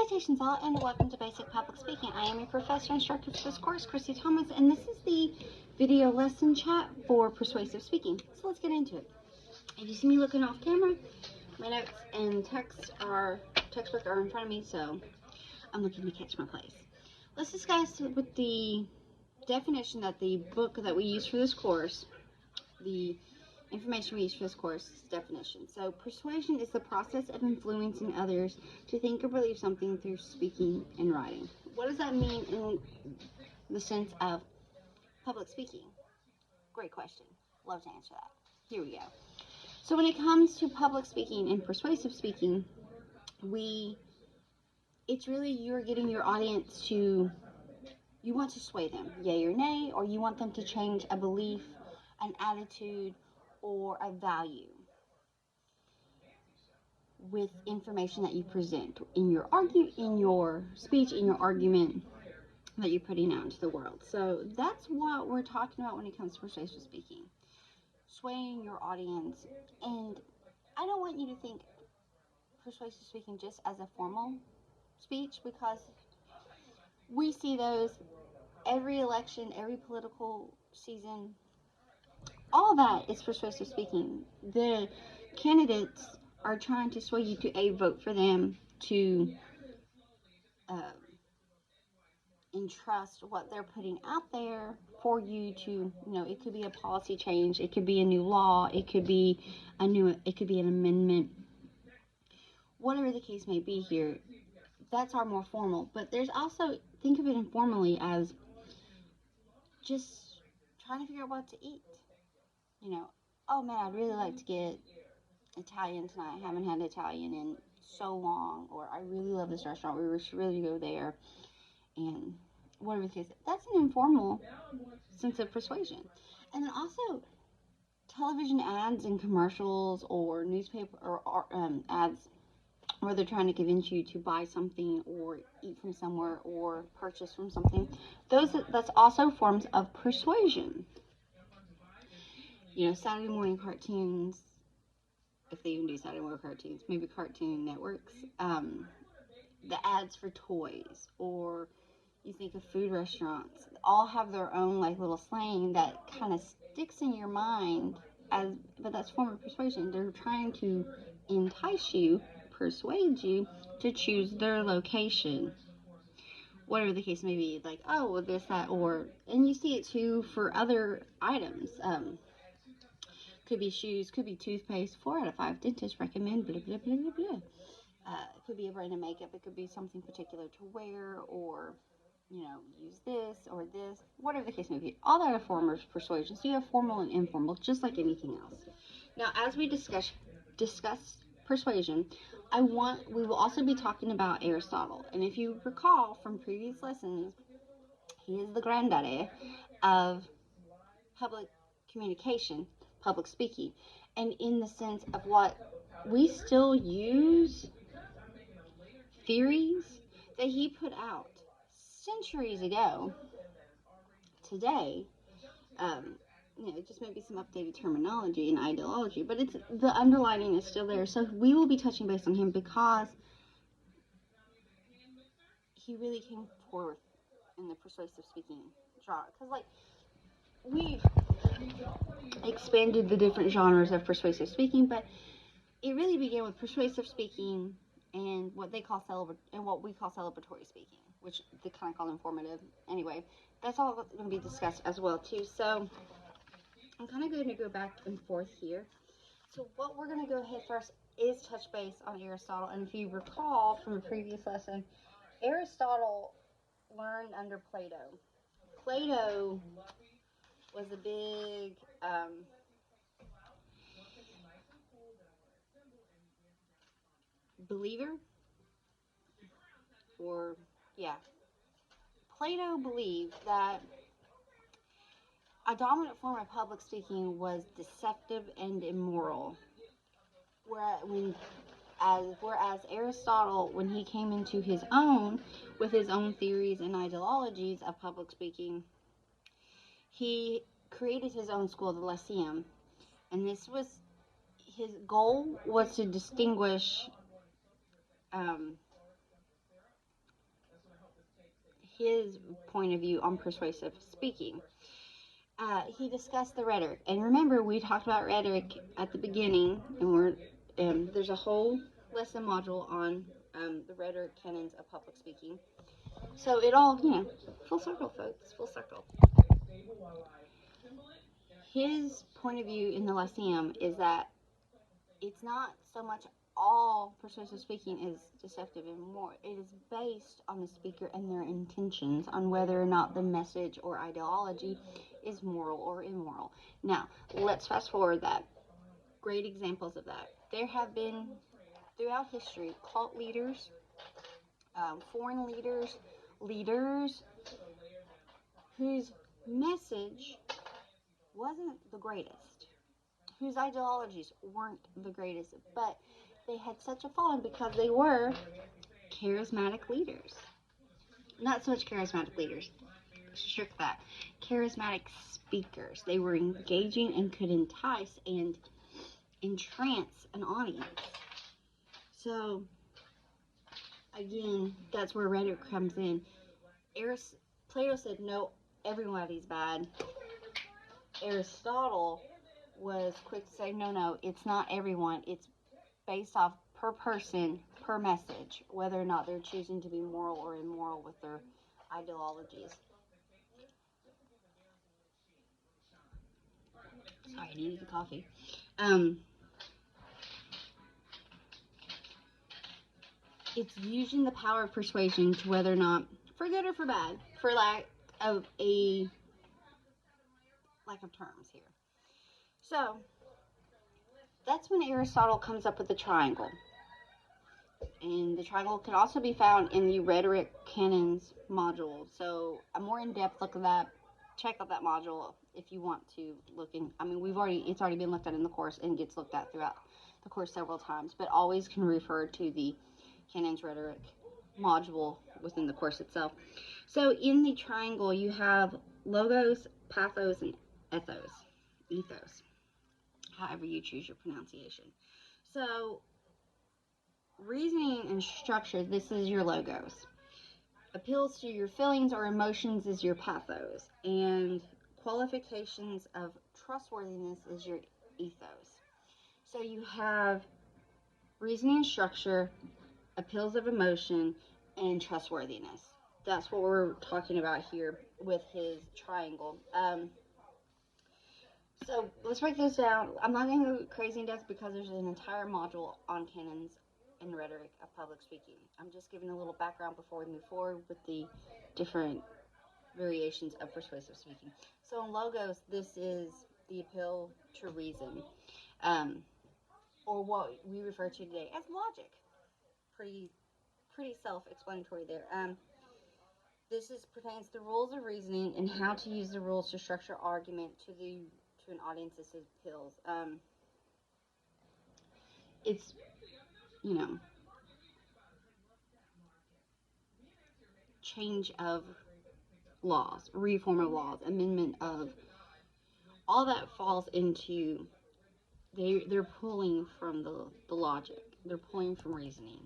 Salutations all, and welcome to Basic Public Speaking. I am your professor instructor for this course, Christy Thomas, and this is the video lesson chat for persuasive speaking. So let's get into it. If you see me looking off camera, my notes and textbook are in front of me, so I'm looking to catch my place. Let's discuss with the definition that the book that we use for this course, the information we use for this course is definition. So persuasion is the process of influencing others to think or believe something through speaking and writing. What does that mean in the sense of public speaking? Great question. Love to answer that. Here we go. So when it comes to public speaking and persuasive speaking, it's really you're getting your audience to, you want to sway them, yay or nay, or you want them to change a belief, an attitude, or a value with information that you present in your speech, in your argument that you're putting out into the world. So that's what we're talking about when it comes to persuasive speaking. Swaying your audience. And I don't want you to think persuasive speaking just as a formal speech, because we see those every election, every political season. All that is persuasive speaking. The candidates are trying to sway you to vote for them, to entrust what they're putting out there for you to, it could be a policy change, it could be a new law, it could be an amendment, whatever the case may be here. That's our more formal. But there's also, think of it informally as just trying to figure out what to eat. Oh man, I'd really like to get Italian tonight. I haven't had Italian in so long. Or I really love this restaurant. We should really go there. And whatever the case. That's an informal sense of persuasion. And then also television ads and commercials or newspaper or ads where they're trying to convince you to buy something or eat from somewhere or purchase from something. That's also forms of persuasion. Saturday morning cartoons, if they even do Saturday morning cartoons, maybe Cartoon Networks, the ads for toys, or you think of food restaurants, all have their own little slang that kind of sticks in your mind, but that's form of persuasion. They're trying to entice you, persuade you to choose their location. Whatever the case may be, this, that, and you see it too for other items. Could be shoes, could be toothpaste, 4 out of 5 dentists recommend, blah, blah, blah, blah, blah. It could be a brand of makeup, it could be something particular to wear, or, use this or this, whatever the case may be. All that are forms of persuasion. So you have formal and informal, just like anything else. Now, as we discuss persuasion, we will also be talking about Aristotle. And if you recall from previous lessons, he is the granddaddy of public communication, public speaking, and in the sense of what we still use theories that he put out centuries ago today, just maybe some updated terminology and ideology, but the underlining is still there. So we will be touching base on him because he really came forth in the persuasive speaking genre. Because we've expanded the different genres of persuasive speaking, but it really began with persuasive speaking and what we call celebratory speaking, which they kind of call informative. Anyway, that's all going to be discussed as well too. So I'm kind of going to go back and forth here. So what we're going to go ahead first is touch base on Aristotle. And if you recall from a previous lesson, Aristotle learned under Plato. Plato was a big believer, Plato believed that a dominant form of public speaking was deceptive and immoral, whereas Aristotle, when he came into his own with his own theories and ideologies of public speaking, he created his own school, the Lyceum, and his goal was to distinguish his point of view on persuasive speaking. He discussed the rhetoric, and remember we talked about rhetoric at the beginning, and there's a whole lesson module on the rhetoric canons of public speaking. So it all, full circle, folks, full circle. His point of view in the Lyceum is that it's not so much all persuasive speaking is deceptive anymore. It is based on the speaker and their intentions on whether or not the message or ideology is moral or immoral. Now, let's fast forward that. Great examples of that. There have been, throughout history, cult leaders, foreign leaders whose message wasn't the greatest, whose ideologies weren't the greatest, but they had such a following because they were charismatic leaders. Not so much charismatic leaders, strict that. Charismatic speakers. They were engaging and could entice and entrance an audience. So, again, that's where rhetoric comes in. Plato said, no, everybody's bad. Aristotle was quick to say, no, it's not everyone. It's based off per person, per message, whether or not they're choosing to be moral or immoral with their ideologies. Sorry, I needed the coffee. It's using the power of persuasion to whether or not, for good or for bad, for lack of terms here. So, that's when Aristotle comes up with the triangle. And the triangle can also be found in the rhetoric canons module. So, a more in-depth look at that, check out that module if you want to look in. I mean, it's already been looked at in the course and gets looked at throughout the course several times, but always can refer to the canons rhetoric module within the course itself. So, in the triangle, you have logos, pathos, and ethos, however you choose your pronunciation. So, reasoning and structure, this is your logos. Appeals to your feelings or emotions is your pathos. And qualifications of trustworthiness is your ethos. So you have reasoning and structure, appeals of emotion, and trustworthiness. That's what we're talking about here with his triangle. So let's break this down. I'm not going to go crazy in depth because there's an entire module on canons and rhetoric of public speaking. I'm just giving a little background before we move forward with the different variations of persuasive speaking. So in logos, this is the appeal to reason, or what we refer to today as logic. Pretty self-explanatory there. This pertains to the rules of reasoning and how to use the rules to structure argument to an audience's appeals. It's, change of laws, reform of laws, amendment of, all that falls into, they're pulling from the logic. They're pulling from reasoning,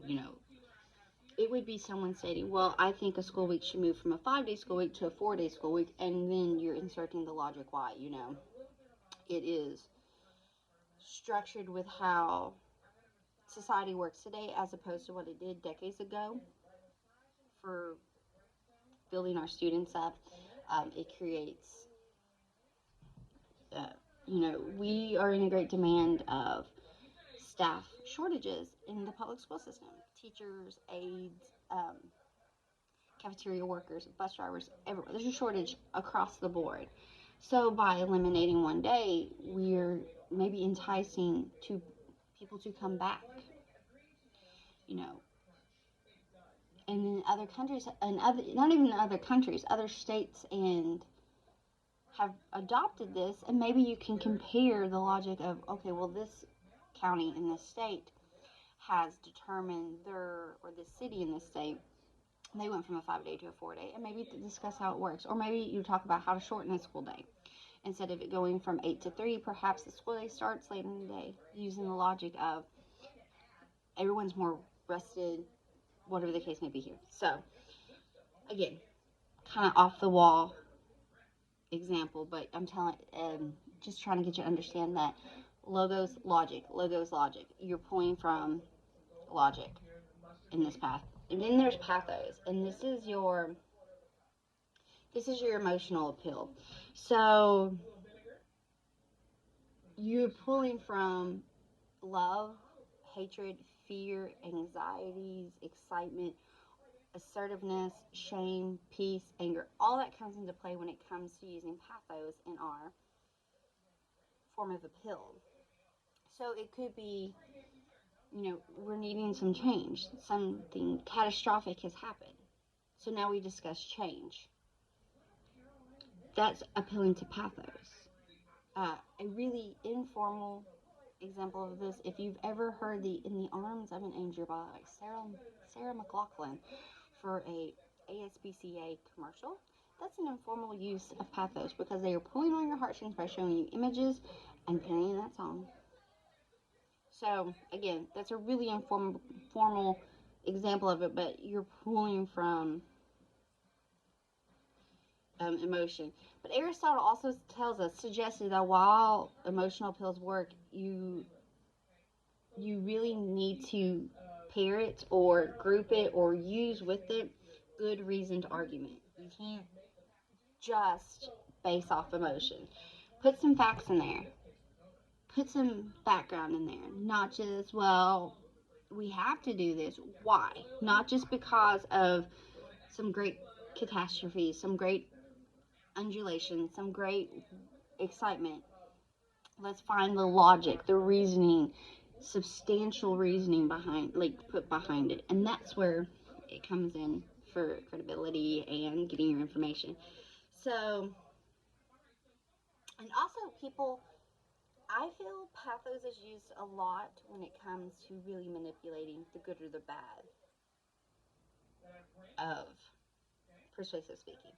It would be someone stating, well, I think a school week should move from a 5-day school week to a 4-day school week, and then you're inserting the logic why, It is structured with how society works today as opposed to what it did decades ago for building our students up. It creates, we are in a great demand of staff shortages in the public school system. Teachers, aides, cafeteria workers, bus drivers, everywhere. There's a shortage across the board. So by eliminating one day, we're maybe enticing people to come back, And in other countries, not even in other countries, other states and have adopted this, and maybe you can compare the logic of, okay, well, this county in this state has determined or this city in this state, they went from a 5-day to a 4-day, and maybe discuss how it works. Or maybe you talk about how to shorten a school day. Instead of it going from 8 to 3, perhaps the school day starts later in the day, using the logic of everyone's more rested, whatever the case may be here. So, again, kind of off the wall example, but I'm just trying to get you to understand that logos, logic. You're pulling from logic in this path. And then there's pathos, and this is your emotional appeal. So you're pulling from love, hatred, fear, anxieties, excitement, assertiveness, shame, peace, anger. All that comes into play when it comes to using pathos in our form of appeal. So it could be, we're needing some change. Something catastrophic has happened. So now we discuss change. That's appealing to pathos. A really informal example of this, if you've ever heard the "In the Arms of an Angel" by Sarah McLachlan for a ASPCA commercial, that's an informal use of pathos because they are pulling on your heartstrings by showing you images and playing that song. So again, that's a really informal example of it, but you're pulling from emotion. But Aristotle also suggested that while emotional appeals work, you really need to pair it or group it or use with it good reasoned argument. You can't just base off emotion. Put some facts in there. Put some background in there. Not just, well, we have to do this. Why? Not just because of some great catastrophe, some great undulation, some great excitement. Let's find the logic, the reasoning, substantial reasoning put behind it. And that's where it comes in for credibility and getting your information. So, and also I feel pathos is used a lot when it comes to really manipulating the good or the bad of persuasive speaking.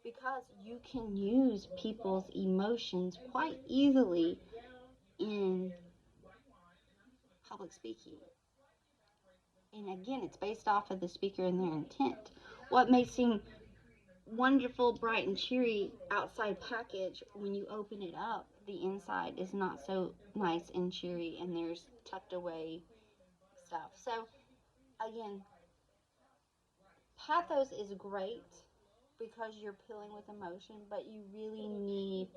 Because you can use people's emotions quite easily in public speaking. And again, it's based off of the speaker and their intent. What may seem wonderful, bright, and cheery outside package, when you open it up, the inside is not so nice and cheery, and there's tucked away stuff. So, again, pathos is great because you're appealing with emotion, but you really need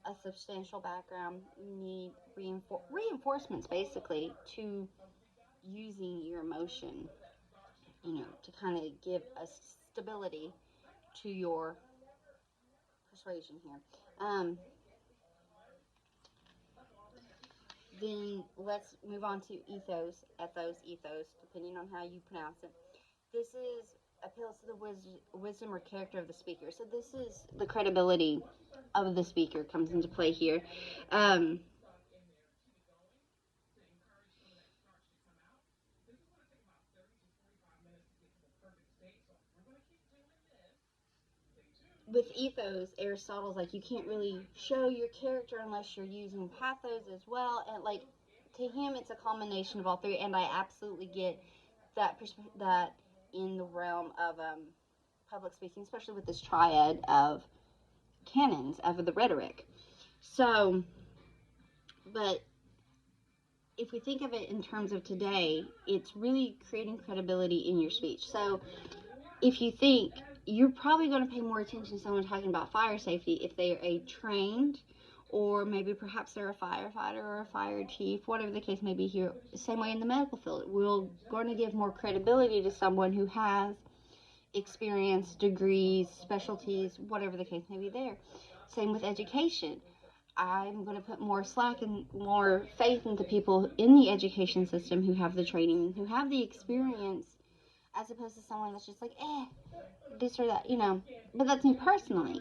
a substantial background. You need reinforcements, basically, to using your emotion, to kind of give a stability to your persuasion here. Then let's move on to ethos, depending on how you pronounce it. This is appeals to the wisdom or character of the speaker. So this is the credibility of the speaker comes into play here. With ethos, Aristotle's like, you can't really show your character unless you're using pathos as well. And like, to him, it's a combination of all three. And I absolutely get that in the realm of public speaking, especially with this triad of canons of the rhetoric. So, but if we think of it in terms of today, it's really creating credibility in your speech. So if you think, you're probably going to pay more attention to someone talking about fire safety if they are a trained, or maybe perhaps they're a firefighter or a fire chief, whatever the case may be here. Same way in the medical field. We're going to give more credibility to someone who has experience, degrees, specialties, whatever the case may be there. Same with education. I'm going to put more slack and more faith into people in the education system who have the training, who have the experience, as opposed to someone that's just like, this or that, But that's me personally.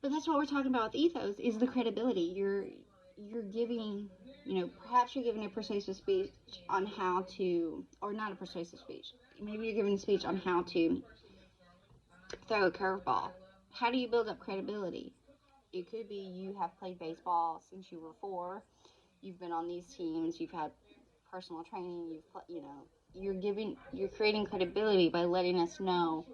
But that's what we're talking about with ethos, is the credibility. You're giving, perhaps you're giving a persuasive speech on how to, or not a persuasive speech. Maybe you're giving a speech on how to throw a curveball. How do you build up credibility? It could be you have played baseball since you were 4. You've been on these teams. You've had personal training. You're creating credibility by letting us know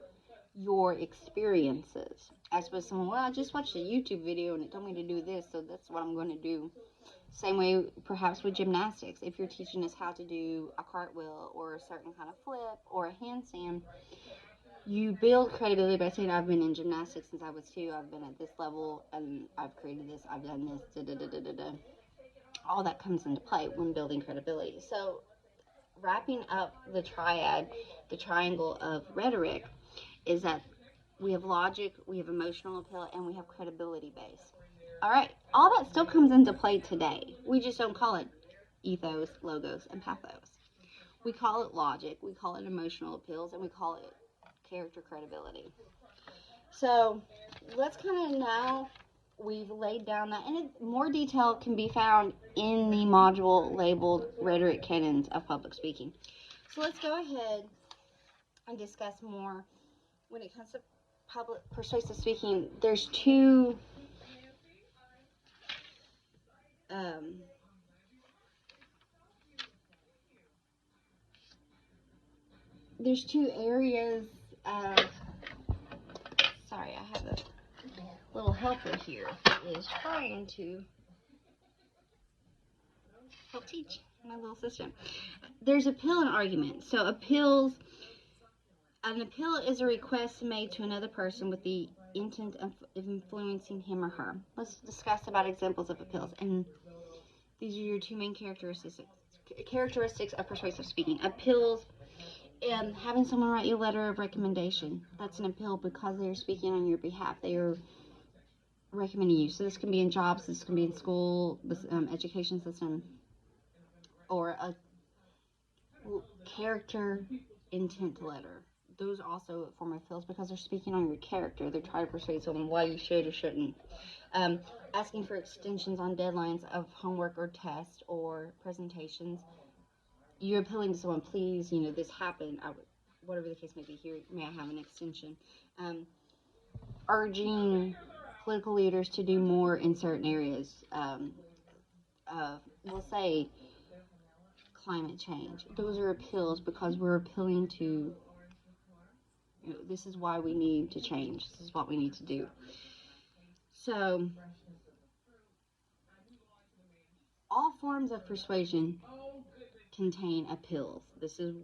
your experiences. I suppose someone, well, I just watched a YouTube video and it told me to do this, so that's what I'm going to do. Same way, perhaps with gymnastics. If you're teaching us how to do a cartwheel or a certain kind of flip or a handstand, you build credibility by saying, I've been in gymnastics since I was 2, I've been at this level, and I've created this, I've done this, da-da-da-da-da-da. All that comes into play when building credibility. So, wrapping up the triad, the triangle of rhetoric, is that we have logic, we have emotional appeal, and we have credibility base. All right, all that still comes into play today. We just don't call it ethos, logos, and pathos. We call it logic, we call it emotional appeals, and we call it character credibility. So let's kind of now, we've laid down that, and more detail can be found in the module labeled Rhetoric Canons of Public Speaking. So let's go ahead and discuss more. When it comes to public persuasive speaking, there's two areas of, sorry, I have a little helper here who is trying to help teach my little system. There's appeal and argument. So an appeal is a request made to another person with the intent of influencing him or her. Let's discuss about examples of appeals. And these are your two main characteristics of persuasive speaking. Appeals, and having someone write you a letter of recommendation. That's an appeal because they are speaking on your behalf. They are recommending you. So this can be in jobs, this can be in school, this education system, or a character intent letter. Those also form appeals because they're speaking on your character. They're trying to persuade someone why you should or shouldn't. Asking for extensions on deadlines of homework or test or presentations. You're appealing to someone, please, this happened. Whatever the case may be, here, may I have an extension? Urging political leaders to do more in certain areas. We'll say climate change. Those are appeals because we're appealing to, this is why we need to change. This is what we need to do. So, all forms of persuasion contain appeals. This is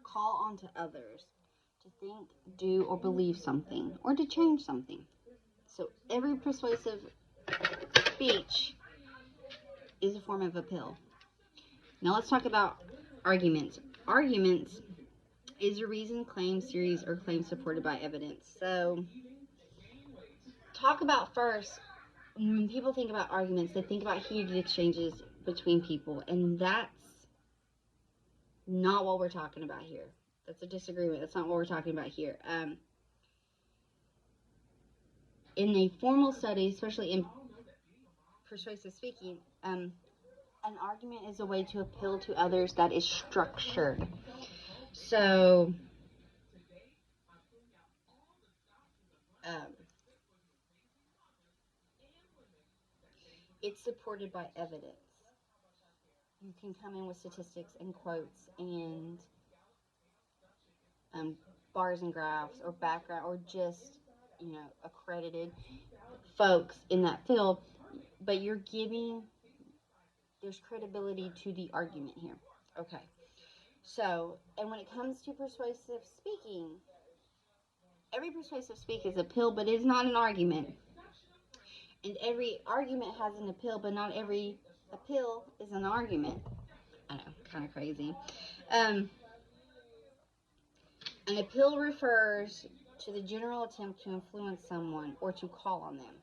call on to others to think, do, or believe something, or to change something. So every persuasive speech is a form of appeal. Now let's talk about arguments. Arguments is a reason, claim, series, or claim supported by evidence. So talk about first, when people think about arguments, they think about heated exchanges between people, and that's not what we're talking about here. That's a disagreement. That's not what we're talking about here. In a formal study, especially in persuasive speaking, an argument is a way to appeal to others that is structured. So, it's supported by evidence. You can come in with statistics and quotes and bars and graphs or background or just, accredited folks in that field, but there's credibility to the argument here. Okay. So, and when it comes to persuasive speaking, every persuasive speak is appeal, but it's not an argument. And every argument has an appeal, but not every appeal is an argument. I know, kind of crazy. An appeal refers to the general attempt to influence someone or to call on them,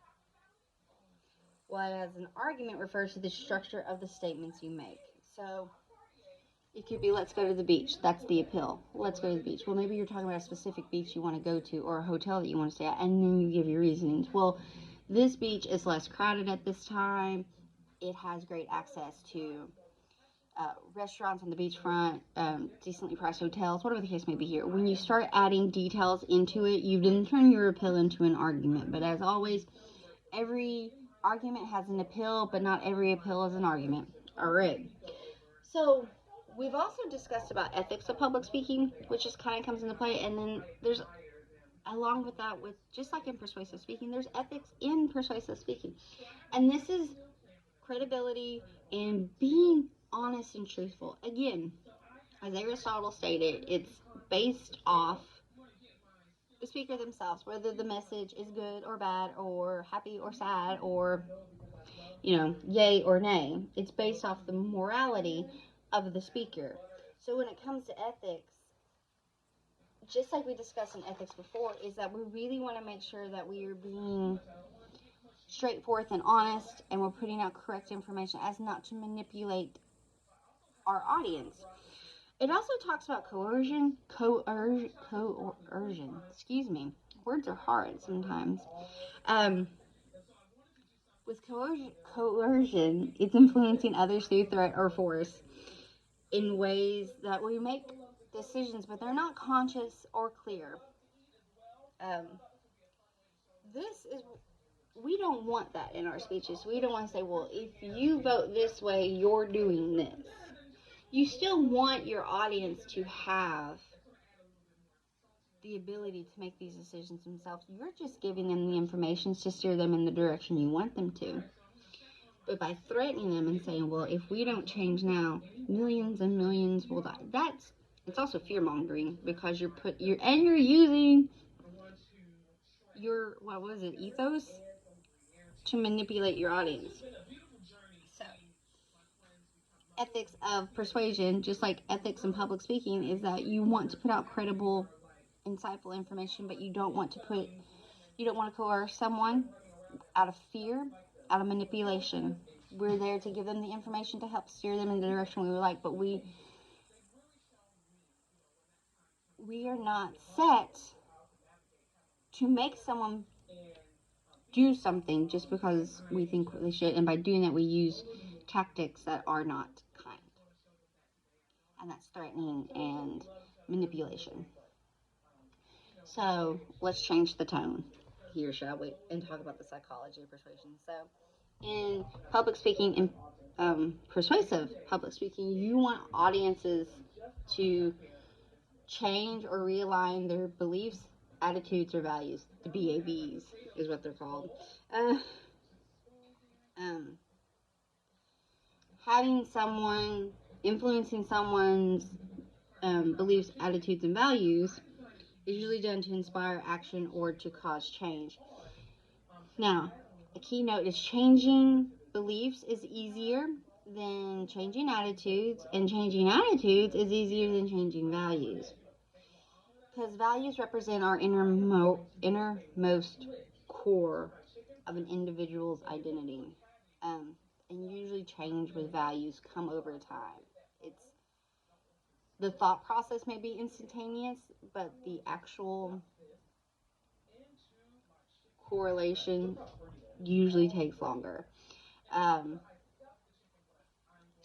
whereas an argument refers to the structure of the statements you make. So it could be, let's go to the beach. That's the appeal. Let's go to the beach. Well, maybe you're talking about a specific beach you want to go to or a hotel that you want to stay at, and then you give your reasonings. Well, this beach is less crowded at this time. It has great access to restaurants on the beachfront, decently priced hotels, whatever the case may be here. When you start adding details into it, you then turn your appeal into an argument. But as always, every argument has an appeal, but not every appeal is an argument. All right. So we've also discussed about ethics of public speaking, which just kind of comes into play. And then there's along with that, with just like in persuasive speaking, there's ethics in persuasive speaking. And this is credibility and being honest and truthful. Again, as Aristotle stated, it's based off the speaker themselves, whether the message is good or bad, or happy or sad, or, yay or nay. It's based off the morality of the speaker. So when it comes to ethics, just like we discussed in ethics before, is that we really want to make sure that we are being straightforward and honest, and we're putting out correct information as not to manipulate our audience. It also talks about coercion. Excuse me. Words are hard sometimes. With coercion, it's influencing others through threat or force in ways that we make decisions, but they're not conscious or clear. We don't want that in our speeches. We don't want to say, well, if you vote this way, you're doing this. You still want your audience to have the ability to make these decisions themselves. You're just giving them the information to steer them in the direction you want them to. But by threatening them and saying, well, if we don't change now, millions and millions will die. It's also fear mongering, because you're using your ethos to manipulate your audience. So, ethics of persuasion, just like ethics in public speaking, is that you want to put out credible, insightful information, but you don't want to coerce someone out of fear, out of manipulation. We're there to give them the information to help steer them in the direction we would like, but we are not set to make someone do something just because we think they should, and by doing that we use tactics that are not kind, and that's threatening and manipulation. So let's change the tone here, shall we, and talk about the psychology of persuasion. So in public speaking, in persuasive public speaking, you want audiences to change or realign their beliefs, attitudes, or values. The BAVs is what they're called. Influencing someone's beliefs, attitudes, and values is usually done to inspire action or to cause change. Now, a key note is changing beliefs is easier than changing attitudes, and changing attitudes is easier than changing values. Because values represent our innermost core of an individual's identity. And usually change with values come over time. The thought process may be instantaneous, but the actual correlation usually takes longer.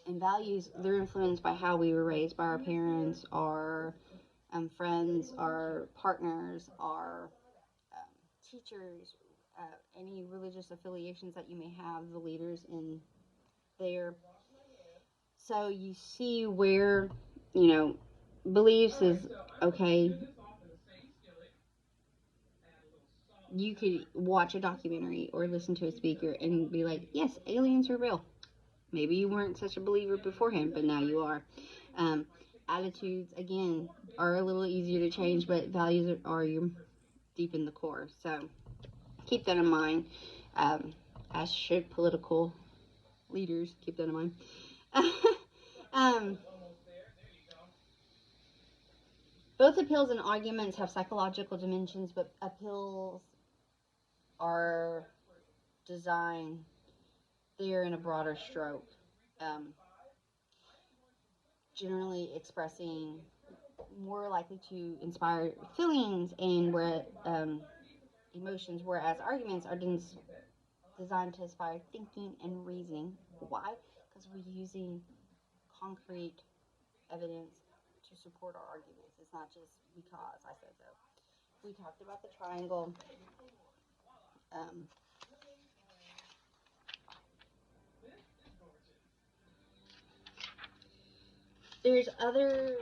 And values, they're influenced by how we were raised by our parents, our friends, our partners, our teachers, any religious affiliations that you may have, the leaders in there. So you see where, beliefs is okay. You could watch a documentary or listen to a speaker and be like, yes, aliens are real. Maybe you weren't such a believer beforehand, but now you are. Attitudes, again, are a little easier to change, but values are deep in the core. So keep that in mind, as should political leaders keep that in mind. Both appeals and arguments have psychological dimensions, but appeals are designed there in a broader stroke, generally expressing more likely to inspire feelings and emotions, whereas arguments are designed to inspire thinking and reasoning. Why? Because we're using concrete evidence to support our arguments. It's not just because I said so. We talked about the triangle. There's other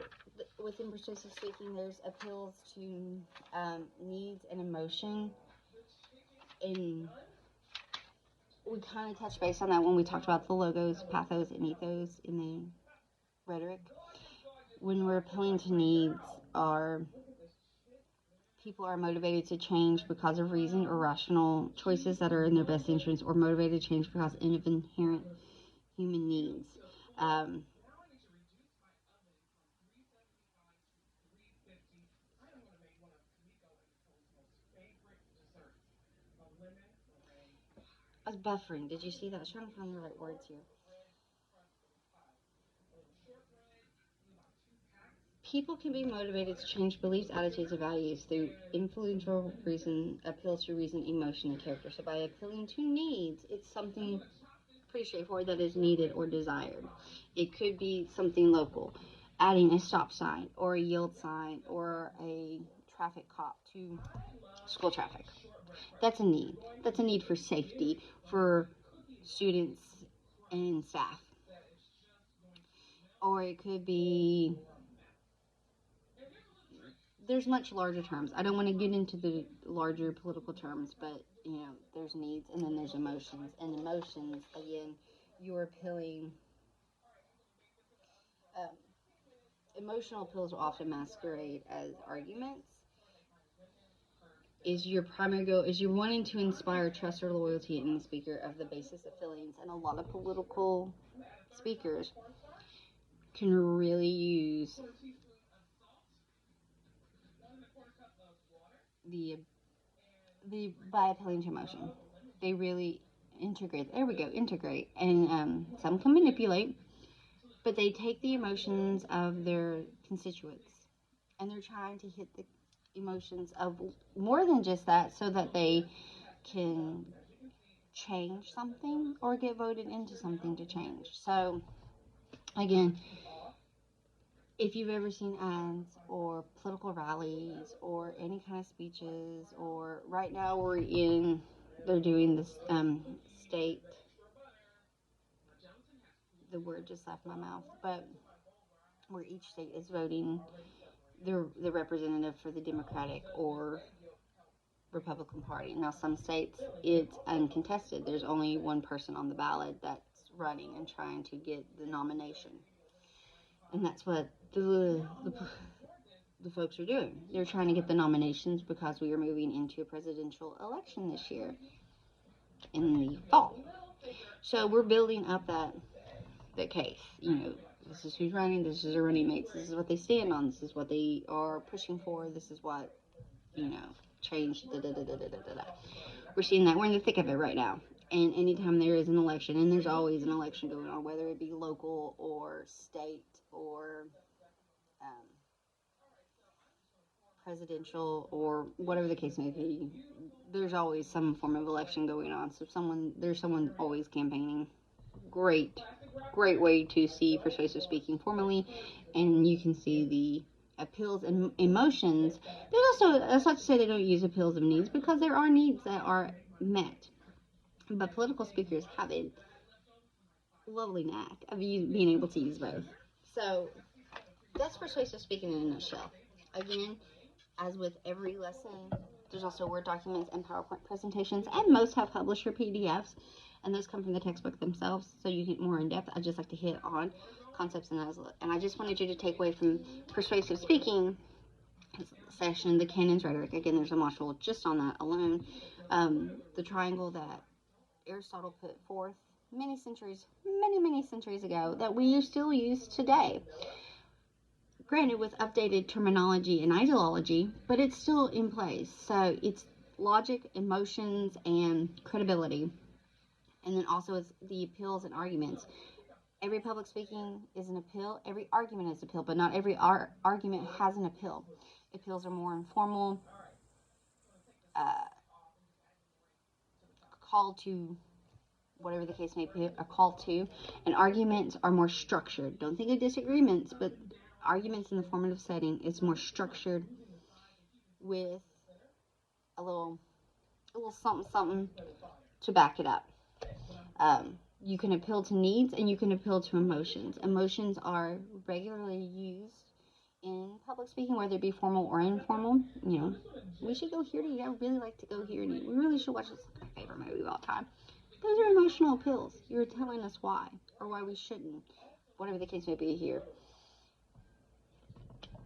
within persuasive speaking, there's appeals to needs and emotion, and we kind of touched base on that when we talked about the logos, pathos, and ethos in the rhetoric. When we're appealing to needs, our people are motivated to change because of reason or rational choices that are in their best interest, or motivated to change because of inherent human needs. I was buffering. Did you see that? I was trying to find the right words here. People can be motivated to change beliefs, attitudes, and values through influential reason, appeals to reason, emotion, and character. So by appealing to needs, it's something pretty straightforward that is needed or desired. It could be something local, adding a stop sign or a yield sign or a traffic cop to school traffic. That's a need. That's a need for safety for students and staff. Or it could be, there's much larger terms. I don't want to get into the larger political terms, but there's needs and then there's emotions. And emotions, again, you're appealing. Emotional appeals will often masquerade as arguments. Is your primary goal, is you're wanting to inspire trust or loyalty in the speaker of the basis of feelings. And a lot of political speakers can really use the by appealing to emotion. They really integrate. There we go, integrate. And some can manipulate, but they take the emotions of their constituents and they're trying to hit the emotions of more than just that, so that they can change something or get voted into something to change. So again, if you've ever seen ads or political rallies or any kind of speeches, or right now they're doing this state, the word just left my mouth, but where each state is voting the representative for the Democratic or Republican Party. Now, some states, it's uncontested. There's only one person on the ballot that's running and trying to get the nomination. And that's what the folks are doing. They're trying to get the nominations because we are moving into a presidential election this year in the fall. So we're building up that case. This is who's running, this is their running mates, this is what they stand on, this is what they are pushing for, this is what, change, We're seeing that. We're in the thick of it right now. And anytime there is an election, and there's always an election going on, whether it be local or state or presidential or whatever the case may be, there's always some form of election going on. So there's someone always campaigning. Great way to see persuasive speaking formally, and you can see the appeals and emotions. There's also, that's not to say they don't use appeals of needs, because there are needs that are met, but political speakers have a lovely knack of being able to use both. So that's persuasive speaking in a nutshell. Again, as with every lesson, there's also Word documents and PowerPoint presentations, and most have publisher PDFs, and those come from the textbook themselves, so you get more in depth. I just like to hit on concepts and I just wanted you to take away from persuasive speaking session the canon's rhetoric. Again, there's a module just on that alone. The triangle that Aristotle put forth many centuries ago that we still use today. Granted, with updated terminology and ideology, but it's still in place. So it's logic, emotions, and credibility. And then also it's the appeals and arguments. Every public speaking is an appeal. Every argument is an appeal, but not every argument has an appeal. Appeals are more informal, call to, whatever the case may be, a call to. And arguments are more structured. Don't think of disagreements, but arguments in the formative setting is more structured with a little something to back it up. You can appeal to needs and you can appeal to emotions. Emotions are regularly used in public speaking, whether it be formal or informal, we should go here to eat. I really like to go here and eat. We really should watch this. It's my favorite movie of all time. Those are emotional appeals. You're telling us why or why we shouldn't, whatever the case may be here.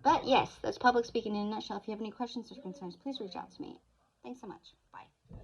But yes, that's public speaking in a nutshell. If you have any questions or concerns, please reach out to me. Thanks so much. Bye.